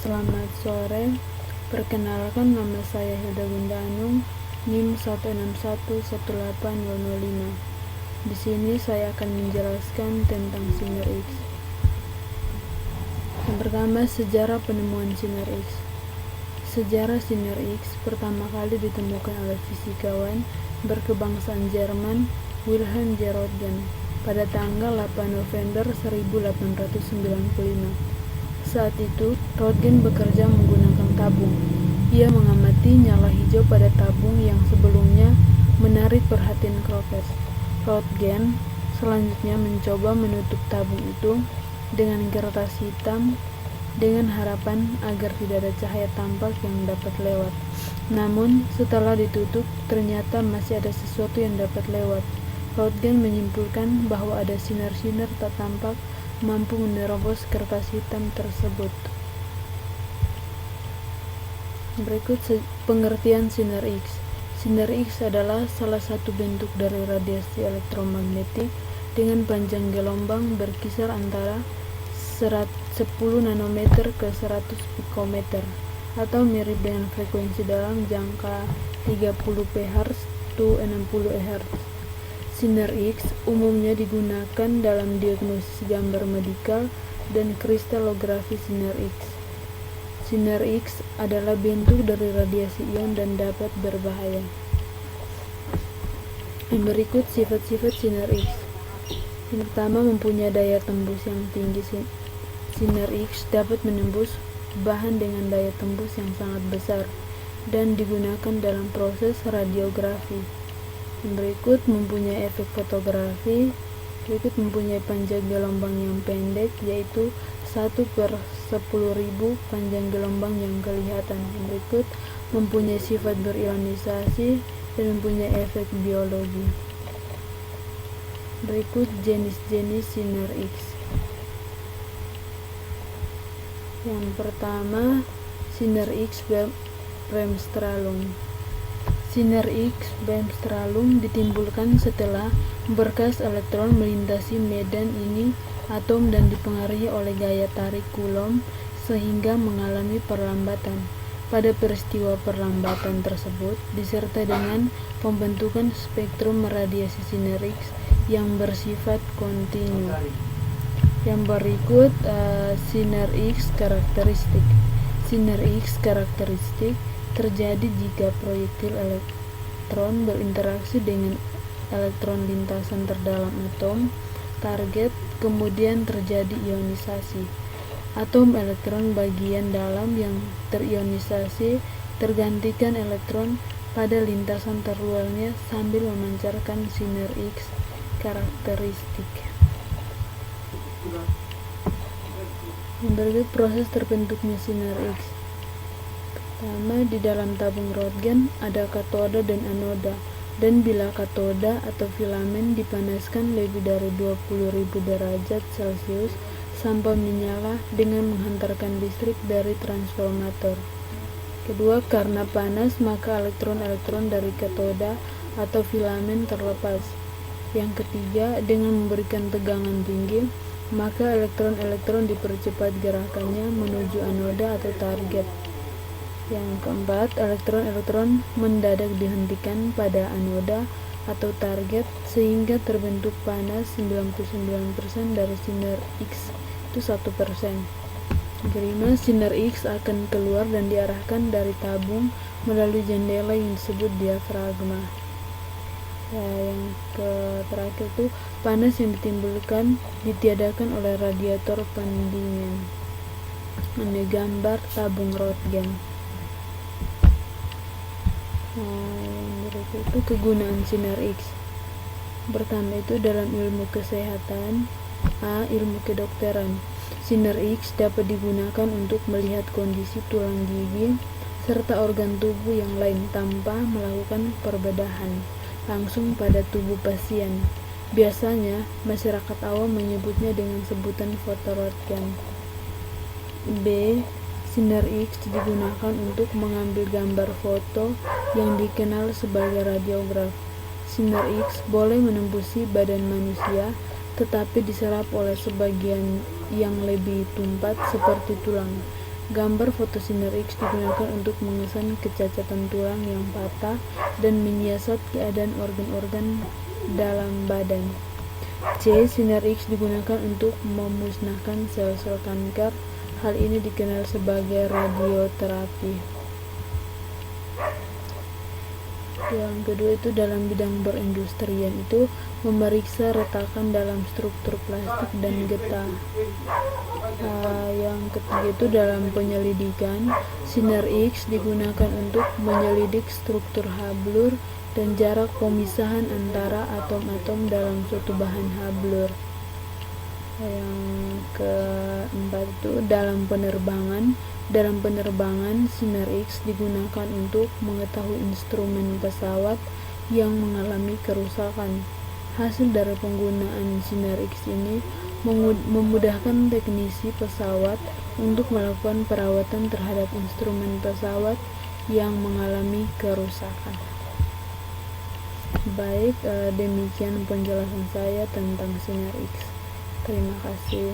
Selamat sore, perkenalkan nama saya Hilda Gundanung, NIM 16118005. Di sini saya akan menjelaskan tentang sinar X. Yang pertama, sejarah penemuan sinar X. Sejarah sinar X pertama kali ditemukan oleh fisikawan berkebangsaan Jerman Wilhelm J. Röntgen pada tanggal 8 November 1895. Saat itu, Röntgen bekerja menggunakan tabung. Ia mengamati nyala hijau pada tabung yang sebelumnya menarik perhatian Crookes. Röntgen selanjutnya mencoba menutup tabung itu dengan kertas hitam dengan harapan agar tidak ada cahaya tampak yang dapat lewat. Namun, setelah ditutup, ternyata masih ada sesuatu yang dapat lewat. Röntgen menyimpulkan bahwa ada sinar-sinar tak tampak mampu menerobos kertas hitam tersebut. Berikut pengertian sinar X. Sinar X adalah salah satu bentuk dari radiasi elektromagnetik dengan panjang gelombang berkisar antara 10 nanometer ke 100 pikometer atau mirip dengan frekuensi dalam jangka 30 Hz to 60 Hz. Sinar X umumnya digunakan dalam diagnosis gambar medikal dan kristalografi sinar X. Sinar X adalah bentuk dari radiasi ion dan dapat berbahaya. Yang berikut sifat-sifat sinar X. Yang pertama, mempunyai daya tembus yang tinggi. Sinar X dapat menembus bahan dengan daya tembus yang sangat besar dan digunakan dalam proses radiografi. Yang berikut mempunyai efek fotografi. Berikut mempunyai panjang gelombang yang pendek, yaitu 1/10.000 panjang gelombang yang kelihatan. Yang berikut mempunyai sifat berionisasi dan mempunyai efek biologi. Berikut jenis-jenis sinar X. Yang pertama, sinar X bremsstrahlung. Sinar X bremsstrahlung ditimbulkan setelah berkas elektron melintasi medan ini atom dan dipengaruhi oleh gaya tarik Coulomb sehingga mengalami perlambatan. Pada peristiwa perlambatan tersebut disertai dengan pembentukan spektrum radiasi sinar X yang bersifat kontinu. Yang berikut sinar X karakteristik. Sinar X karakteristik terjadi jika proyektil elektron berinteraksi dengan elektron lintasan terdalam atom target, kemudian terjadi ionisasi. Atom elektron bagian dalam yang terionisasi tergantikan elektron pada lintasan terluarnya sambil memancarkan sinar X karakteristik. Yang berikut proses terbentuknya sinar X. Pertama, di dalam tabung Röntgen ada katoda dan anoda, dan bila katoda atau filamen dipanaskan lebih dari 20.000 derajat Celcius sampai menyala dengan menghantarkan listrik dari transformator. Kedua, karena panas maka elektron-elektron dari katoda atau filamen terlepas. Yang ketiga, dengan memberikan tegangan tinggi maka elektron-elektron dipercepat gerakannya menuju anoda atau target. Yang keempat, elektron-elektron mendadak dihentikan pada anoda atau target sehingga terbentuk panas 99% dari sinar X itu 1%. Kelima, sinar X akan keluar dan diarahkan dari tabung melalui jendela yang disebut diafragma. Yang terakhir itu panas yang ditimbulkan ditiadakan oleh radiator pendingin. Ini gambar tabung Röntgen. Yang berikut itu kegunaan sinar X. Pertama itu dalam ilmu kesehatan. A. Ilmu kedokteran. Sinar X dapat digunakan untuk melihat kondisi tulang gigi serta organ tubuh yang lain tanpa melakukan perbedahan langsung pada tubuh pasien. Biasanya masyarakat awam menyebutnya dengan sebutan foto Röntgen. B. Sinar X digunakan untuk mengambil gambar foto yang dikenal sebagai radiograf. Sinar X boleh menembusi badan manusia, tetapi diserap oleh sebagian yang lebih tumpat seperti tulang. Gambar foto sinar X digunakan untuk mengesan kecacatan tulang yang patah dan menyiasat keadaan organ-organ dalam badan. C. Sinar X digunakan untuk memusnahkan sel-sel kanker. Hal ini dikenal sebagai radioterapi. Yang kedua itu dalam bidang perindustrian itu memeriksa retakan dalam struktur plastik dan getah. Yang ketiga itu dalam penyelidikan, sinar X digunakan untuk menyelidik struktur hablur dan jarak pemisahan antara atom-atom dalam suatu bahan hablur. Yang keempat itu dalam penerbangan. Dalam penerbangan, sinar X digunakan untuk mengetahui instrumen pesawat yang mengalami kerusakan. Hasil dari penggunaan sinar X ini memudahkan teknisi pesawat untuk melakukan perawatan terhadap instrumen pesawat yang mengalami kerusakan. Baik, demikian penjelasan saya tentang sinar X. Terima kasih.